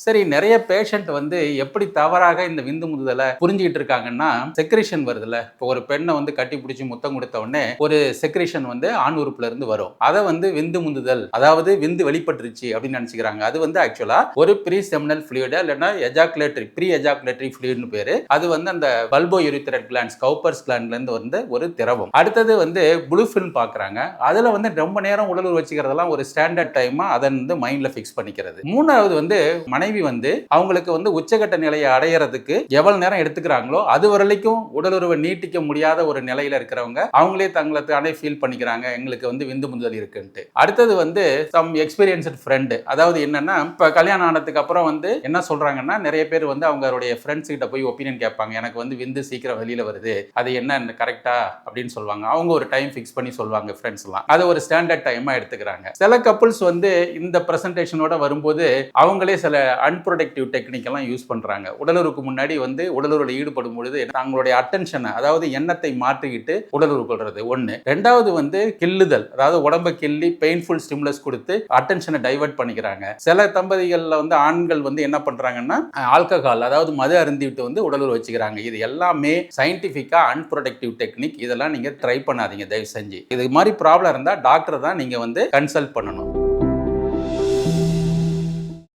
சரி, நிறைய பேஷண்ட் வந்து எப்படி தவறாக இந்த விந்து முந்துதலை புரிஞ்சுக்கிட்டு இருக்காங்கன்னா, செக்ரேஷன் வருதுல்ல. இப்போ ஒரு பெண்ணை வந்து கட்டி பிடிச்சி முத்தம் கொடுத்த உடனே ஒரு செக்ரேஷன் வந்து ஆண் உறுப்புல இருந்து வரும். அதை வந்து விந்து முந்துதல், அதாவது விந்து வெளிப்பட்டுருச்சு அப்படின்னு நினைச்சுக்கிறாங்க. அது வந்து ஆக்சுவலா ஒரு ப்ரீ செமினல் ஃப்ளூயிட் இல்லைன்னா எஜாகுலேட்டரி ப்ரீ எஜாகுலேட்டரி ஃப்ளூயிட்னு பேரு. அது வந்து அந்த பல்போ யூரித்ரல் கிளாண்ட்ஸ் கவுப்பர்ஸ் கிளாண்ட்ல இருந்து வந்து ஒரு திரவம். அடுத்தது வந்து ப்ளூ ஃபில்ம் பார்க்குறாங்க. அதுல வந்து ரொம்ப நேரம் உடலுறவு வச்சுக்கிறதெல்லாம் ஒரு ஸ்டாண்டர்ட் டைமா அதை வந்து மைண்ட்ல ஃபிக்ஸ் பண்ணிக்கிறது. மூணாவது வந்து மனைவி வந்து அவங்களுக்கு வந்து உச்சகட்ட நிலையை அடையிறதுக்கு எவ்வளவு நேரம் எடுத்துக்கிறாங்களோ அது வரைக்கும் உடலுறவை நீட்டிக்க முடியாத ஒரு நிலையில இருக்கிறவங்க அவங்களே தங்களை தானே ஃபீல் பண்ணிக்கிறாங்க, எங்களுக்கு வந்து விந்து முந்துதல் இருக்குன்ட்டு. அடுத்தது வந்து சம் எக்ஸ்பீரியன்ஸ்ட் ஃப்ரெண்ட், அதாவது என்னன்னா இப்ப கல்யாணம் ஆனதுக்கு அப்புறம் வந்து என்ன சொல்றாங்கன்னா, நிறைய பேர் வந்து அவங்களுடைய ஃப்ரெண்ட்ஸ் கிட்ட போய் ஒப்பீனியன் கேட்பாங்க. எனக்கு வந்து விந்து சீக்கிரம் வெளியில வருது, அது என்ன கரெக்டா அப்படின்னு சொல்லுவாங்க. அவங்க ஒரு டைம் ஃபிக்ஸ் பண்ணி சொல்லுவாங்க ஃப்ரெண்ட்ஸ் எல்லாம். அது ஒரு ஸ்டாண்டர்ட் டைமா எடுத்துக்கிறாங்க. சில கப்புள்ஸ் வந்து இந்த பிரசன்டேஷனோட வரும்போது அவங்களே சில அன்ப்ரொடக்டிவ் டெக்னிக் எல்லாம் யூஸ் பண்றாங்க. உடலுறவுக்கு முன்னாடி வந்து உடலுறவுல ஈடுபடும் பொழுது தங்களுடைய அட்டென்ஷனை, அதாவது எண்ணத்தை மாற்றிக்கிட்டு உடலுறவு கொள்றது ஒண்ணு. ரெண்டாவது வந்து கில்லுதல், அதாவது உடம்ப கிள்ளி பெயின்ஃபுல் ஸ்டிமுலஸ் கொடுத்து அட்டென்ஷனை டைவர்ட் பண்ணிக்கிறாங்க. சில தம்பதிகள்ல வந்து ஆண்கள் வந்து என்ன பண்றாங்கன்னா ஆல்கஹால், அதாவது மது அருந்திவிட்டு வந்து உடலுறவு வச்சுக்கிறாங்க. இது எல்லாமே சயின்டிபிக்கா அன்ப்ரொடக்டிவ் டெக்னிக். இதெல்லாம் நீங்க ட்ரை பண்ணாதீங்க தயவு செஞ்சு. இது மாதிரி ப்ராப்ளம் இருந்தா டாக்டர் தான் நீங்க வந்து கன்சல்ட் பண்ணணும்.